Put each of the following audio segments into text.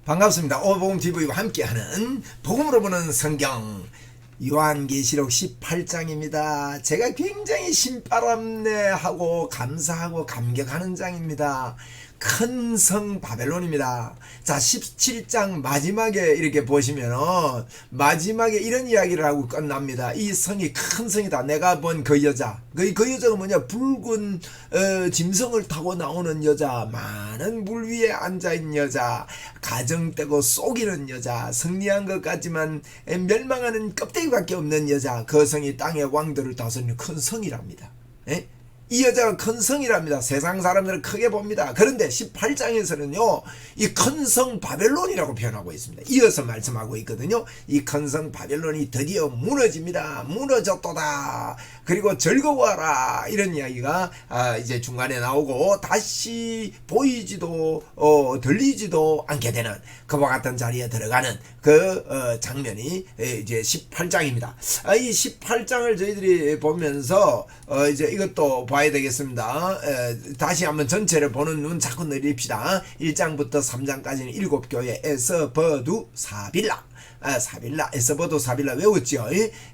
반갑습니다. 오복음TV와 함께하는 복음으로 보는 성경 요한계시록 18장입니다. 제가 굉장히 신바람내하고 감사하고 감격하는 장입니다. 큰 성 바벨론입니다. 자, 17장 마지막에 이렇게 보시면은 마지막에 이런 이야기를 하고 끝납니다. 이 성이 큰 성이다. 내가 본 그 여자. 그 여자가 뭐냐? 붉은 짐승을 타고 나오는 여자, 많은 물 위에 앉아있는 여자, 가정되고 속이는 여자, 승리한 것 같지만 멸망하는 껍데기밖에 없는 여자. 그 성이 땅의 왕들을 다스리는 큰 성이랍니다. 에? 이 여자가 큰 성이랍니다. 세상 사람들은 크게 봅니다. 그런데 18장에서는요, 이 큰 성 바벨론이라고 표현하고 있습니다. 이어서 말씀하고 있거든요. 이 큰 성 바벨론이 드디어 무너집니다. 무너졌도다. 그리고 즐거워하라. 이런 이야기가 이제 중간에 나오고 다시 보이지도 들리지도 않게 되는 그와 같은 자리에 들어가는 그 장면이 이제 18장입니다. 이 18장을 저희들이 보면서 이제 이것도 봐야 되겠습니다. 다시 한번 전체를 보는 눈 자꾸 내립시다. 1장부터 3장까지는 7교회 에스버두 사빌라, 사빌라, 에스버두 사빌라 외웠죠.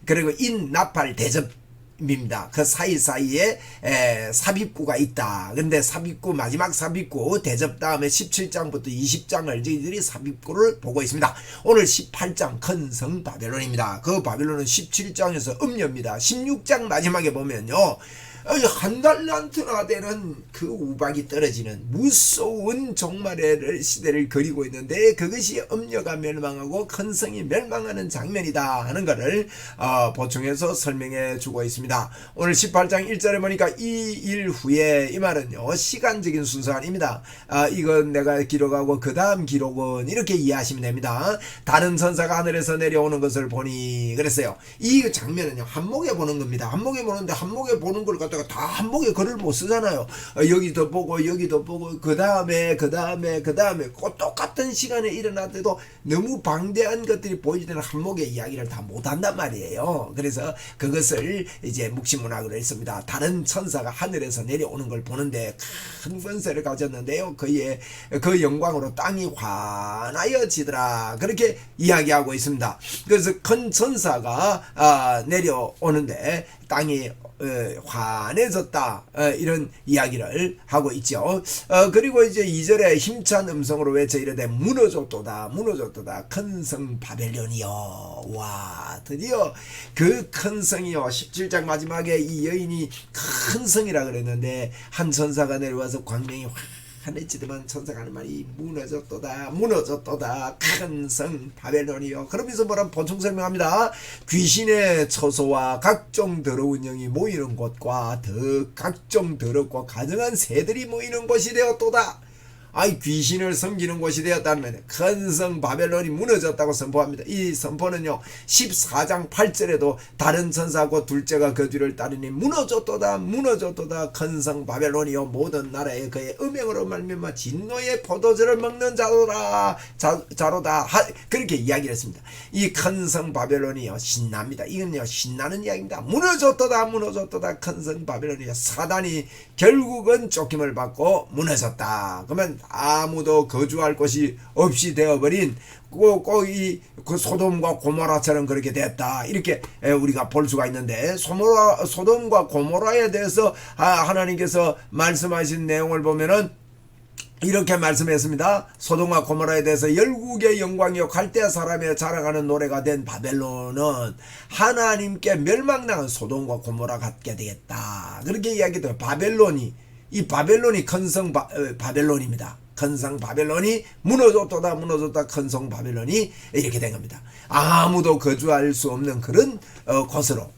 그리고 인 나팔 대접 입니다. 그 사이사이에 삽입구가 있다. 근데 삽입구, 마지막 삽입구 대접 다음에 17장부터 20장을 저희들이 삽입구를 보고 있습니다. 오늘 18장 큰 성 바벨론입니다. 그 바벨론은 17장에서 음녀입니다. 16장 마지막에 보면요, 한 달란트나 되는 그 우박이 떨어지는 무서운 종말의 시대를 그리고 있는데, 그것이 음녀가 멸망하고 큰 성이 멸망하는 장면이다 하는 것을 보충해서 설명해 주고 있습니다. 오늘 18장 1절에 보니까 이 일 후에, 이 말은요 시간적인 순서 아닙니다. 이건 내가 기록하고 그 다음 기록은 이렇게 이해하시면 됩니다. 다른 천사가 하늘에서 내려오는 것을 보니, 그랬어요. 이 장면은요 한목에 보는 겁니다. 한목에 보는데, 한목에 보는 걸 갖다가 다 한목에 글을 못 쓰잖아요. 여기도 보고 여기도 보고 그 다음에 꼭 똑같은 시간에 일어났대도 너무 방대한 것들이 보이지 않는 한목의 이야기를 다 못한단 말이에요. 그래서 그것을 이제 묵시문학으로 했습니다. 다른 천사가 하늘에서 내려오는 걸 보는데 큰 권세를 가졌는데요, 그 영광으로 땅이 환하여지더라, 그렇게 이야기하고 있습니다. 그래서 큰 천사가 내려오는데 땅이 환해졌다, 이런 이야기를 하고 있죠. 그리고 이제 2절에 힘찬 음성으로 외쳐 이르되 무너졌도다, 무너졌도다, 큰 성 바벨론이여. 와, 드디어 그 큰 성이요, 17장 마지막에 이 여인이 큰 성이라 그랬는데 한 천사가 내려와서 광명이 하늘지대만 천사가 하는 말이 무너졌도다, 무너졌도다, 큰 성 바벨론이요. 그러면서 뭐라 보충 설명합니다. 귀신의 처소와 각종 더러운 영이 모이는 곳과 더 각종 더럽고 가증한 새들이 모이는 곳이 되었도다. 귀신을 섬기는 곳이 되었다면 큰 성 바벨론이 무너졌다고 선포합니다. 이 선포는요 14장 8절에도 다른 천사고 둘째가 그 뒤를 따르니 무너졌도다, 무너졌도다, 큰 성 바벨론이요 모든 나라에 그의 음행으로 말미암아 진노의 포도주를 먹는 자로다, 그렇게 이야기를 했습니다. 이 큰 성 바벨론이요 신납니다. 이건요 신나는 이야기입니다. 무너졌도다, 무너졌도다, 큰 성 바벨론이요. 사단이 결국은 쫓김을 받고 무너졌다. 그러면 아무도 거주할 곳이 없이 되어버린 그 소돔과 고모라처럼 그렇게 됐다, 이렇게 우리가 볼 수가 있는데, 소돔과 고모라에 대해서 하나님께서 말씀하신 내용을 보면은 이렇게 말씀했습니다. 소돔과 고모라에 대해서 열국의 영광이요 갈대아 사람의 자랑하는 노래가 된 바벨론은 하나님께 멸망당한 소돔과 고모라 같게 되겠다, 그렇게 이야기돼요. 이 바벨론이 큰 성 바벨론입니다. 큰 성 바벨론이 무너졌도다, 무너졌다, 큰 성 바벨론이 이렇게 된 겁니다. 아무도 거주할 수 없는 그런 곳으로,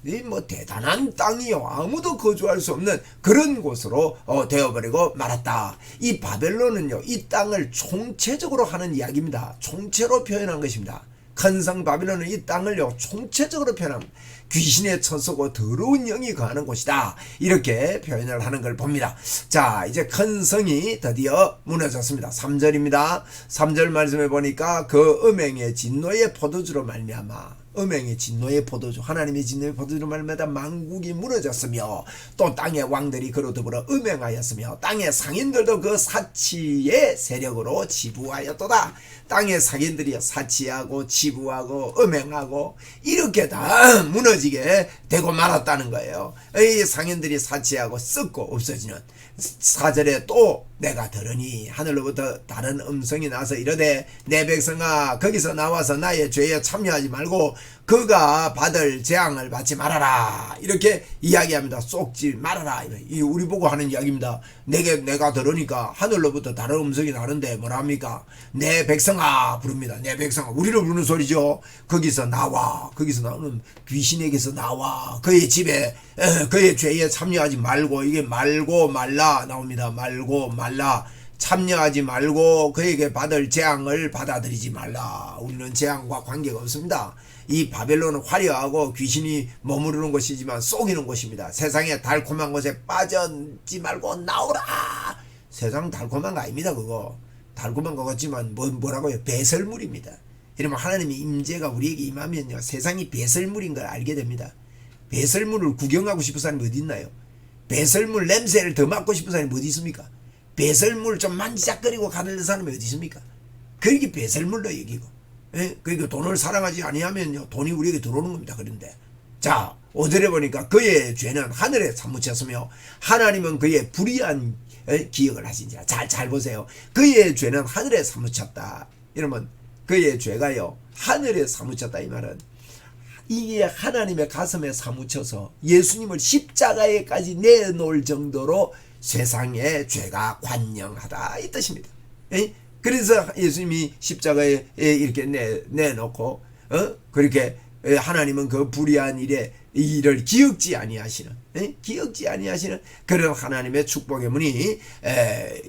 대단한 땅이요 아무도 거주할 수 없는 그런 곳으로 되어버리고 말았다. 이 바벨론은요 이 땅을 총체적으로 하는 이야기입니다. 총체로 표현한 것입니다. 큰 성 바벨론은 이 땅을요 총체적으로 표현합니다. 귀신의 처소고 더러운 영이 거하는 곳이다, 이렇게 표현을 하는 걸 봅니다. 자, 이제 큰 성이 드디어 무너졌습니다. 3절입니다. 3절 말씀해 보니까 그 음행의 진노의 포도주로 말미암아 음행의 진노의 포도주 하나님의 진노의 포도주로 말미암아 만국이 무너졌으며 또 땅의 왕들이 그로 더불어 음행하였으며 땅의 상인들도 그 사치의 세력으로 지부하였도다. 땅의 상인들이 사치하고 지부하고 음행하고 이렇게 다 무너지게 되고 말았다는 거예요. 이 상인들이 사치하고 썩고 없어지는 4절에 또 내가 들으니 하늘로부터 다른 음성이 나서 이르되 내 백성아 거기서 나와서 나의 죄에 참여하지 말고 그가 받을 재앙을 받지 말아라. 이렇게 이야기합니다. 속지 말아라. 이 우리 보고 하는 이야기입니다. 내가 들으니까 하늘로부터 다른 음성이 나는데 뭐라 합니까? 내 백성아 부릅니다. 내 백성아 우리를 부르는 소리죠. 거기서 나와. 거기서 나오는 귀신에게서 나와. 그의 집에 그의 죄에 참여하지 말고 이게 말고 말라 나옵니다. 말고 말라. 참여하지 말고 그에게 받을 재앙을 받아들이지 말라. 우리는 재앙과 관계가 없습니다. 이 바벨론은 화려하고 귀신이 머무르는 곳이지만 속이는 곳입니다. 세상에 달콤한 곳에 빠지지 말고 나오라. 세상 달콤한 거 아닙니다. 그거 달콤한 것 같지만 뭐라고요? 배설물입니다. 이러면 하나님의 임재가 우리에게 임하면요 세상이 배설물인 걸 알게 됩니다. 배설물을 구경하고 싶은 사람이 어디 있나요? 배설물 냄새를 더 맡고 싶은 사람이 어디 있습니까? 배설물 좀 만지작거리고 가는 사람이 어디 있습니까? 그게 배설물로 여기고, 그러니까 돈을 사랑하지 아니하면요 돈이 우리에게 들어오는 겁니다. 그런데 자 5절에 보니까 그의 죄는 하늘에 사무쳤으며 하나님은 그의 불의한 기억을 하신지라. 잘 보세요. 그의 죄는 하늘에 사무쳤다. 이러면 그의 죄가요 하늘에 사무쳤다. 이 말은 이게 하나님의 가슴에 사무쳐서 예수님을 십자가에까지 내놓을 정도로 세상의 죄가 관영하다 이 뜻입니다. 그래서 예수님이 십자가에 이렇게 내놓고 그렇게 하나님은 그 불의한 일을 기억지 아니하시는 기억지 아니하시는 그런 하나님의 축복의 문이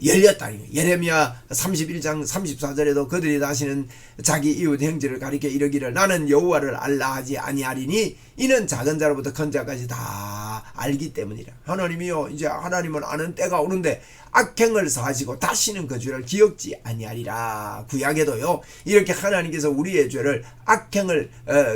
열렸다는 거예요. 예레미야 31장 34절에도 그들이 다시는 자기 이웃 형제를 가리켜 이르기를 나는 여호와를 알라 하지 아니하리니 이는 작은 자로부터 큰 자까지 다 알기 때문이라. 하나님이요 이제 하나님은 아는 때가 오는데 악행을 사하시고 다시는 그 죄를 기억지 아니하리라. 구약에도요 이렇게 하나님께서 우리의 죄를 악행을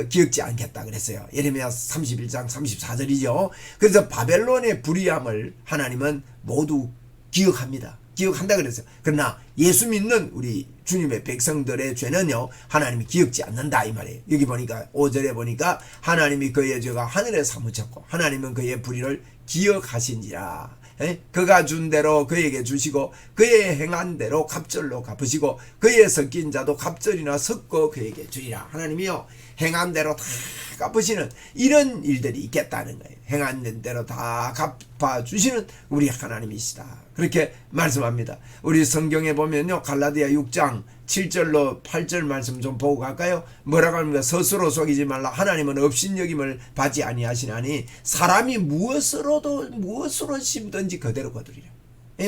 기억지 않겠다 그랬어요. 예레미야 31장 34절이죠. 그래서 바벨론의 불의함을 하나님은 모두 기억합니다. 기억한다 그랬어요. 그러나 예수 믿는 우리 주님의 백성들의 죄는요 하나님이 기억지 않는다 이 말이에요. 여기 보니까 5절에 보니까 하나님이 그의 죄가 하늘에 사무쳤고 하나님은 그의 불의를 기억하신지라. 그가 준 대로 그에게 주시고 그의 행한 대로 갑절로 갚으시고 그의 섞인 자도 갑절이나 섞어 그에게 주리라. 하나님이요 행한 대로 다 갚으시는 이런 일들이 있겠다는 거예요. 행한 대로 다 갚아주시는 우리 하나님이시다. 그렇게 말씀합니다. 우리 성경에 보면요 갈라디아 6장 7절로 8절 말씀 좀 보고 갈까요? 뭐라고 합니까? 스스로 속이지 말라. 하나님은 업신여김을 받지 아니하시나니 사람이 무엇으로 심든지 그대로 거두리라.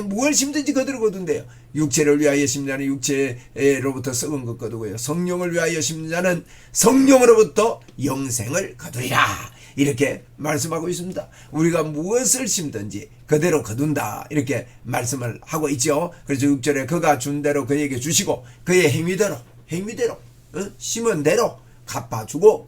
무엇을 심든지 그대로 거둔대요. 육체를 위하여 심는 자는 육체로부터 썩은 것 거두고요. 성령을 위하여 심는 자는 성령으로부터 영생을 거두리라. 이렇게 말씀하고 있습니다. 우리가 무엇을 심든지 그대로 거둔다 이렇게 말씀을 하고 있죠. 그래서 6절에 그가 준 대로 그에게 주시고 그의 행위대로 심은 대로 갚아주고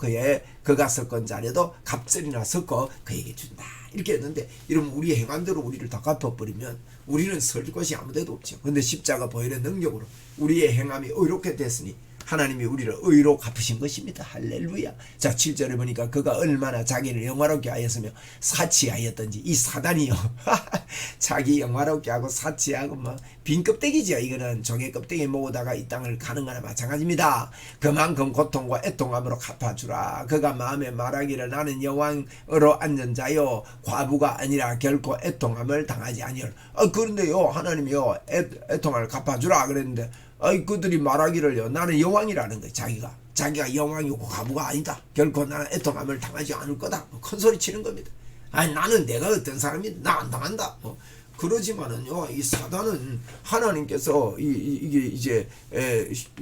그가 섞은 자리에도 갑절이나 섞어 그에게 준다 이렇게 했는데 이러면 우리 행한대로 우리를 다 갚아버리면 우리는 설 곳이 아무데도 없죠. 그런데 십자가 보혈의 능력으로 우리의 행함이 의롭게 됐으니 하나님이 우리를 의로 갚으신 것입니다. 할렐루야. 자 7절에 보니까 그가 얼마나 자기를 영화롭게 하였으며 사치하였던지 이 사단이요 자기 영화롭게 하고 사치하고 뭐 빈껍데기죠. 이거는 종의 껍데기 모으다가 이 땅을 가는 거나 마찬가지입니다. 그만큼 고통과 애통함으로 갚아주라. 그가 마음에 말하기를 나는 여왕으로 앉은 자요 과부가 아니라 결코 애통함을 당하지 아니할. 그런데요 하나님이요 애통함을 갚아주라 그랬는데 그들이 말하기를요 나는 여왕이라는 거예요. 자기가 여왕이고 과부가 아니다. 결코 나는 애통함을 당하지 않을 거다. 큰 소리 치는 겁니다. 아니 나는 내가 어떤 사람이 나 안 당한다. 그러지만은요, 이 사단은 하나님께서 이게 이제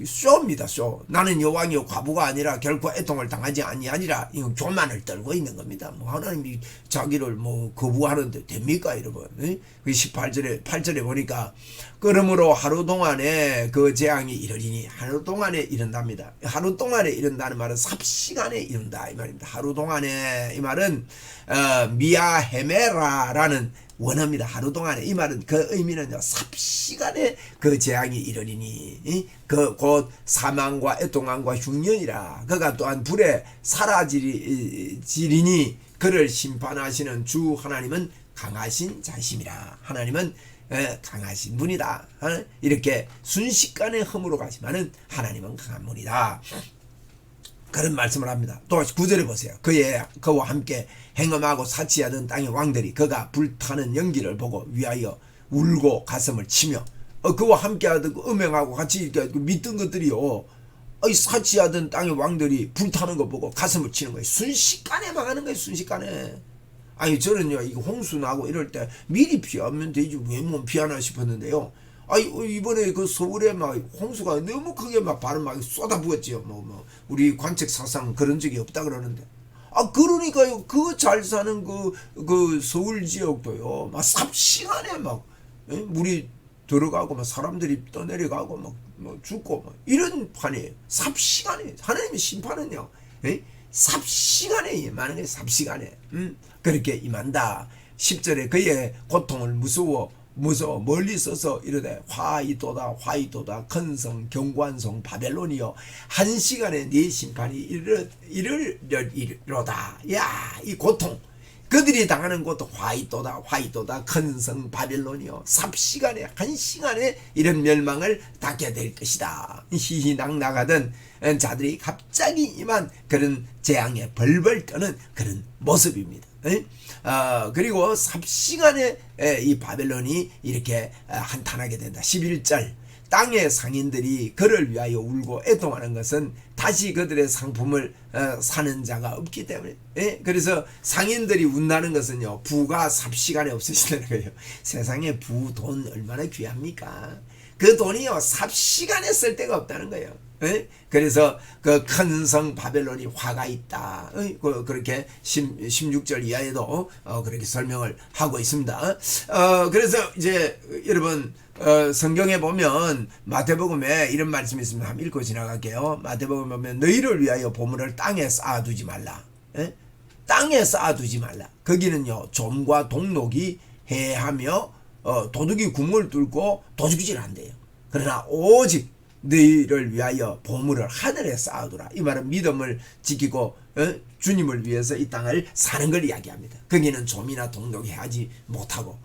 쇼입니다, 쇼. 나는 여왕이요 과부가 아니라 결코 애통을 당하지 아니하니라. 이건 교만을 떨고 있는 겁니다. 뭐 하나님이 자기를 뭐 거부하는데 됩니까, 여러분? 18절에 보니까 그러므로 하루 동안에 그 재앙이 이르리니, 하루 동안에 이른답니다. 하루 동안에 이른다는 말은 삽시간에 이른다 이 말입니다. 하루 동안에, 이 말은 미아헤메라라는 원어입니다. 하루 동안에. 이 말은 그 의미는요, 삽시간에 그 재앙이 이르리니, 그 곧 사망과 애통함과 흉년이라. 그가 또한 불에 사라지리니 그를 심판하시는 주 하나님은 강하신 자심이라. 하나님은 강하신 분이다. 이렇게 순식간에 허물어 가지만은 하나님은 강한 분이다. 그런 말씀을 합니다. 또 9절에 보세요. 그와 함께 행음하고 사치하던 땅의 왕들이 그가 불타는 연기를 보고 위하여 울고 가슴을 치며, 그와 함께 하던 음행하고 같이 믿던 것들이요, 사치하던 땅의 왕들이 불타는 거 보고 가슴을 치는 거예요. 순식간에 망하는 거예요. 순식간에. 아니 저는요, 이거 홍수 나고 이럴 때 미리 피하면 되지 왜 못 피하나 싶었는데요. 이번에 그 서울에 막 홍수가 너무 크게 막 바람 막 쏟아부었지요. 우리 관측사상 그런 적이 없다 그러는데. 그러니까요, 그 잘 사는 그 서울 지역도요, 막 삽시간에 막 물이 들어가고 막 사람들이 떠내려가고 막 죽고 막 이런 판이에요. 삽시간에. 하나님의 심판은요, 삽시간에 임하는 거예요. 삽시간에. 그렇게 임한다. 10절에 그의 고통을 무서워 멀리 서서 이르되 화이도다 화이도다 큰성 견고한 성 바벨론이여, 한 시간에 네 심판이 이르러다. 야, 이 고통, 그들이 당하는 것도 화이도다 화이도다 큰성 바벨론이여, 삽시간에 한 시간에 이런 멸망을 닦게 될 것이다. 희희낙낙하던 자들이 갑자기 임한 그런 재앙에 벌벌 떠는 그런 모습입니다. 그리고 삽시간에 이 바벨론이 이렇게 한탄하게 된다. 11절, 땅의 상인들이 그를 위하여 울고 애통하는 것은 다시 그들의 상품을 사는 자가 없기 때문에. 그래서 상인들이 운다는 것은요, 부가 삽시간에 없어진다는 거예요. 세상에 부, 돈 얼마나 귀합니까? 그 돈이요, 삽시간에 쓸 데가 없다는 거예요. 그래서 그 큰 성 바벨론이 화가 있다. 그렇게 16절 이하에도 그렇게 설명을 하고 있습니다. 그래서 이제 여러분, 성경에 보면 마태복음에 이런 말씀이 있습니다. 한번 읽고 지나갈게요. 마태복음에 보면 너희를 위하여 보물을 땅에 쌓아두지 말라. 땅에 쌓아두지 말라. 거기는요, 좀과 동록이 해하며 도둑이 구멍을 뚫고 도둑질 한대요. 그러나 오직 너희를 위하여 보물을 하늘에 쌓아두라. 이 말은 믿음을 지키고 주님을 위해서 이 땅을 사는 걸 이야기합니다. 거기는 좀이나 동록이 하지 못하고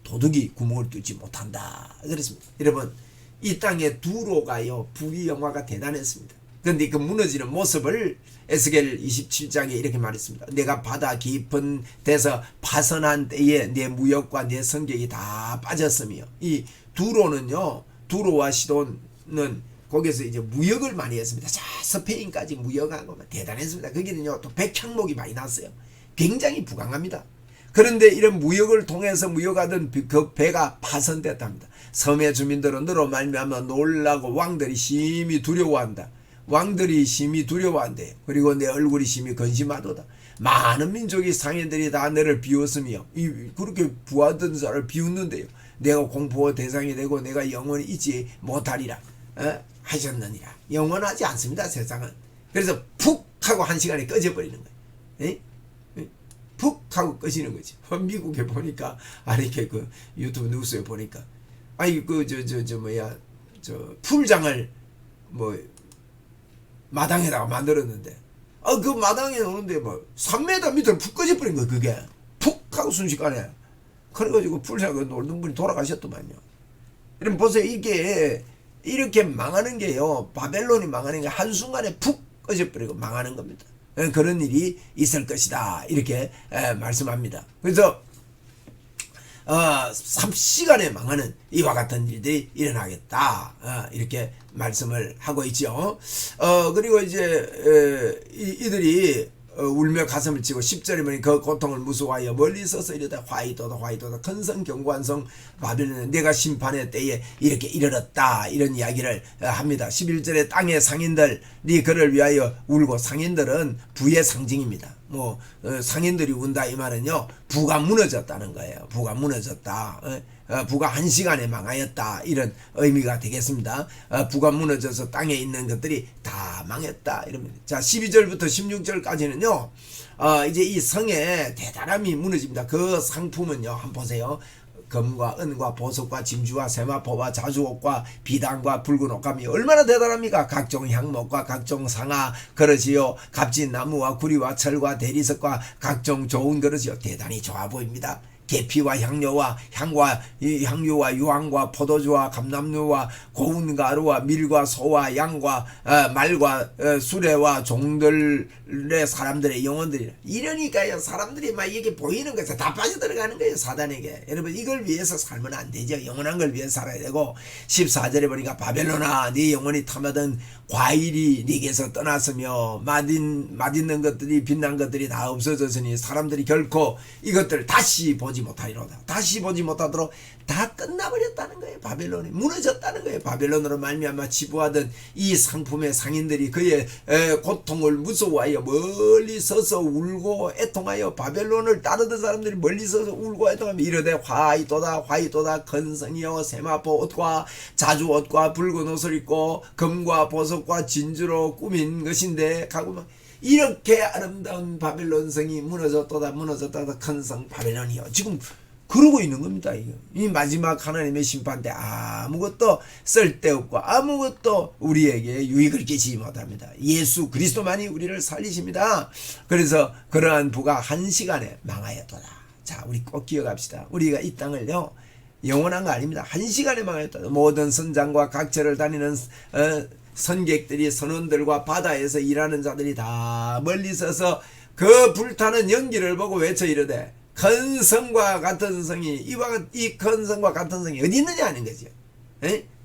도둑이 구멍을 뚫지 못한다. 그렇습니다. 여러분, 이 땅의 두로가요, 부귀영화가 대단했습니다. 그런데 그 무너지는 모습을 에스겔 27장에 이렇게 말했습니다. 내가 바다 깊은 데서 파선한 때에 내 무역과 내 성격이 다 빠졌으며, 이 두로는요, 두로와 시돈은 거기서 이제 무역을 많이 했습니다. 자, 스페인까지 무역하고 대단했습니다. 거기는요, 또 백향목이 많이 났어요. 굉장히 부강합니다. 그런데 이런 무역을 통해서 무역하던 그 배가 파손됐답니다. 섬의 주민들은 너로 말미암아 놀라고 왕들이 심히 두려워한다. 왕들이 심히 두려워한대요. 그리고 내 얼굴이 심히 근심하도다. 많은 민족이 상인들이 다 너를 비웃으며, 그렇게 부하던 자를 비웃는데요, 내가 공포의 대상이 되고 내가 영원히 잊지 못하리라 하셨느니라. 영원하지 않습니다, 세상은. 그래서 푹 하고 한 시간에 꺼져버리는 거예요. 푹 하고 꺼지는 거지. 미국에 보니까, 이렇게 그 유튜브 뉴스에 보니까, 풀장을 마당에다가 만들었는데, 그 마당에 오는데 3m 밑으로 푹 꺼져버린 거야, 그게. 푹 하고 순식간에. 그래가지고 풀장을 놀던 분이 돌아가셨더만요. 여러분 보세요. 이게 이렇게 망하는 게요, 바벨론이 망하는 게 한순간에 푹 꺼져버리고 망하는 겁니다. 그런 일이 있을 것이다. 이렇게 말씀합니다. 그래서 3시간에 망하는 이와 같은 일들이 일어나겠다. 이렇게 말씀을 하고 있죠. 그리고 이제 이들이 울며 가슴을 치고 10절에 보니 그 고통을 무서워하여 멀리 서서 이르다 화이도다 화이도다 큰성 견고한성 바벨론은 내가 심판의 때에 이렇게 이르렀다 이런 이야기를 합니다. 11절에 땅의 상인들이 그를 위하여 울고 상인들은 부의 상징입니다. 상인들이 운다 이 말은요 부가 무너졌다는 거예요. 부가 무너졌다. 부가 한 시간에 망하였다 이런 의미가 되겠습니다. 부가 무너져서 땅에 있는 것들이 다 망했다 이럽니다. 자 12절부터 16절까지는요 이제 이 성의 대단함이 무너집니다. 그 상품은요 한번 보세요. 금과 은과 보석과 진주와 세마포와 자주옷과 비단과 붉은 옷감이 얼마나 대단합니까? 각종 향목과 각종 상아 그릇이요 값진 나무와 구리와 철과 대리석과 각종 좋은 그릇이요 대단히 좋아 보입니다. 계피와 향료와 향유와 유황과 포도주와 감람류와 고운 가루와 밀과 소와 양과 말과 수레와 종들의 사람들의 영혼들이 이러니까요 사람들이 막 이게 보이는 것에 다 빠져들어가는 거예요 사단에게. 여러분 이걸 위해서 살면 안 되죠. 영원한 걸 위해서 살아야 되고 14절에 보니까 바벨론아 네 영혼이 탐하던 과일이 네게서 떠났으며 맛있는 것들이 빛난 것들이 다 없어졌으니 사람들이 결코 이것들을 다시 보지 못하리로다. 다시 보지 못하도록 다 끝나버렸다는 거예요. 바벨론이 무너졌다는 거예요. 바벨론으로 말미암아 지부하던 이 상품의 상인들이 그의 고통을 무서워하여 멀리 서서 울고 애통하여 바벨론을 따르던 사람들이 멀리 서서 울고 애통하며 이르되 화이도다 화이도다 건성이여 세마포 옷과 자주옷과 붉은 옷을 입고 금과 보석과 진주로 꾸민 것인데 가고 막 이렇게 아름다운 바벨론 성이 무너졌도다 무너졌다 큰 성 바벨론이요 지금 그러고 있는 겁니다. 이 마지막 하나님의 심판 때 아무것도 쓸데없고 아무것도 우리에게 유익을 끼치지 못합니다. 예수 그리스도만이 우리를 살리십니다. 그래서 그러한 부가 한 시간에 망하였도다. 자 우리 꼭 기억합시다. 우리가 이 땅을요 영원한 거 아닙니다. 한 시간에 망하였다. 모든 선장과 각처를 다니는 선객들이 선원들과 바다에서 일하는 자들이 다 멀리 서서 그 불타는 연기를 보고 외쳐 이르되 큰 성과 같은 성이 이 큰 성과 같은 성이 어디 있느냐 하는 거죠.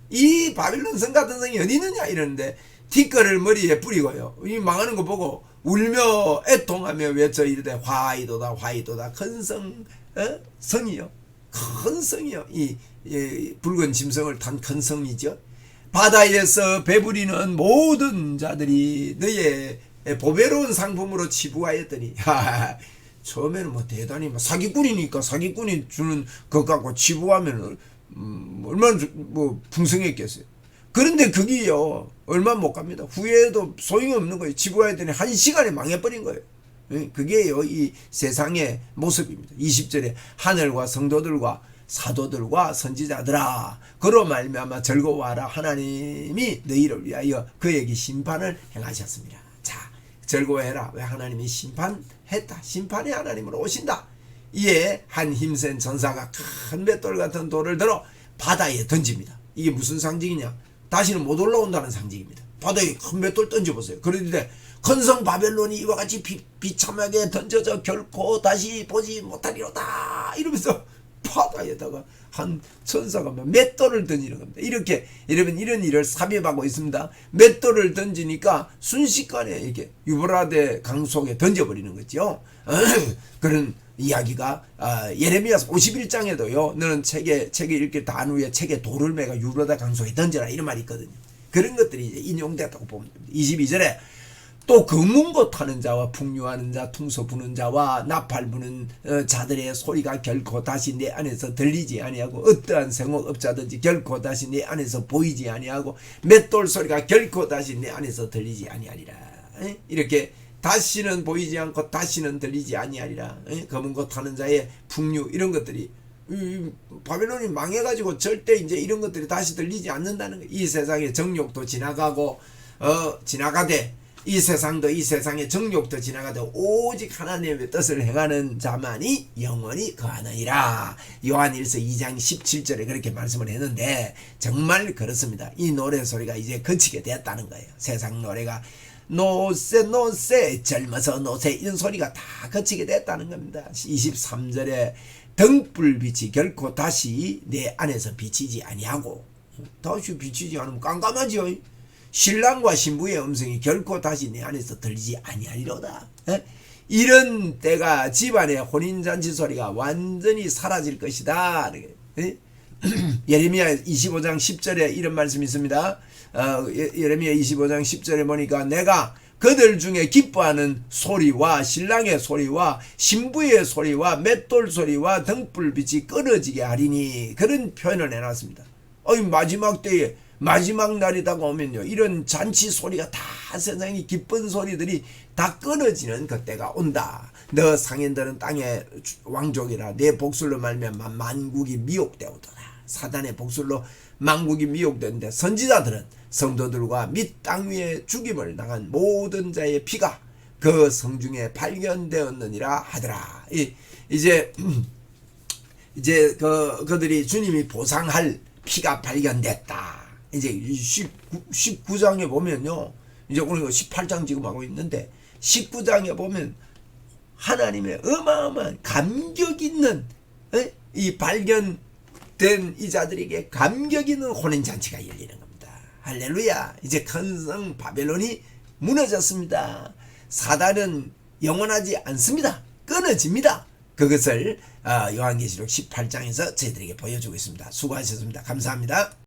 이 바빌론 성 같은 성이 어디 있느냐 이러는데 티끌을 머리에 뿌리고요 이 망하는 거 보고 울며 애통하며 외쳐 이르되 화이도다 화이도다 큰 성이요 큰 성이요 이 붉은 짐승을 탄 큰 성이죠. 바다에서 배부리는 모든 자들이 너의 보배로운 상품으로 치부하였더니 처음에는 뭐 대단히 사기꾼이니까 사기꾼이 주는 것 갖고 치부하면 얼마나 풍성했겠어요. 그런데 그게요 얼마 못 갑니다. 후회해도 소용이 없는 거예요. 치부하였더니 한 시간에 망해버린 거예요. 그게요 이 세상의 모습입니다. 20절에 하늘과 성도들과 사도들과 선지자들아 그로 말미암아 즐거워하라 하나님이 너희를 위하여 그에게 심판을 행하셨습니다. 자 즐거워해라. 왜 하나님이 심판했다. 심판의 하나님으로 오신다. 이에 한 힘센 전사가 큰 맷돌 같은 돌을 들어 바다에 던집니다. 이게 무슨 상징이냐 다시는 못 올라온다는 상징입니다. 바다에 큰 맷돌 던져보세요. 그런데 큰성 바벨론이 이와 같이 비참하게 던져져 결코 다시 보지 못하리로다 이러면서 바다에다가 한 천사가 맷돌을 던지는 겁니다. 이렇게 여러분 이런 일을 삽입하고 있습니다. 맷돌을 던지니까 순식간에 이렇게 유브라데 강 속에 던져버리는 거죠. 그런 이야기가 예레미야서 51장에도요 너는 책에 읽길 단후에 책에 돌을 매가 유브라데 강 속에 던져라 이런 말이 있거든요. 그런 것들이 이제 인용됐다고 보면 됩니다. 22절에 또 금문고 타는 자와 풍류하는 자 퉁소 부는 자와 나팔 부는 자들의 소리가 결코 다시 내 안에서 들리지 아니하고 어떠한 생업업자든지 결코 다시 내 안에서 보이지 아니하고 맷돌 소리가 결코 다시 내 안에서 들리지 아니하리라. 이렇게 다시는 보이지 않고 다시는 들리지 아니하리라. 금문고 타는 자의 풍류 이런 것들이 바벨론이 망해가지고 절대 이제 이런 것들이 다시 들리지 않는다는 거예요. 이 세상의 정욕도 지나가고 지나가되 이 세상도 이 세상의 정욕도 지나가되 오직 하나님의 뜻을 행하는 자만이 영원히 거하느니라. 요한일서 2장 17절에 그렇게 말씀을 했는데 정말 그렇습니다. 이 노래 소리가 이제 그치게 되었다는 거예요. 세상 노래가 노세 노세 젊어서 노세 이런 소리가 다 그치게 됐다는 겁니다. 23절에 등불빛이 결코 다시 내 안에서 비치지 아니하고 다시 비치지 않으면 깜깜하죠. 신랑과 신부의 음성이 결코 다시 내 안에서 들리지 아니하리로다. 이런 때가 집안의 혼인잔치 소리가 완전히 사라질 것이다. 예레미야 25장 10절에 이런 말씀이 있습니다. 예레미야 25장 10절에 보니까 내가 그들 중에 기뻐하는 소리와 신랑의 소리와 신부의 소리와 맷돌 소리와 등불빛이 끊어지게 하리니, 그런 표현을 해놨습니다. 마지막 때에 마지막 날이다가 오면요, 이런 잔치 소리가 다, 세상의 기쁜 소리들이 다 끊어지는 그때가 온다. 너 상인들은 땅의 왕족이라 내 복술로 말미암아 만국이 미혹되오도다. 사단의 복술로 만국이 미혹되는데 선지자들은 성도들과 및 땅 위에 죽임을 당한 모든 자의 피가 그 성중에 발견되었느니라 하더라. 이제 그들이 주님이 보상할 피가 발견됐다. 이제 19장에 보면요, 이제 오늘 18장 지금 하고 있는데 19장에 보면 하나님의 어마어마한 감격 있는 이 발견된 이 자들에게 감격 있는 혼인잔치가 열리는 겁니다. 할렐루야. 이제 큰 성 바벨론이 무너졌습니다. 사단은 영원하지 않습니다. 끊어집니다. 그것을 요한계시록 18장에서 저희들에게 보여주고 있습니다. 수고하셨습니다. 감사합니다.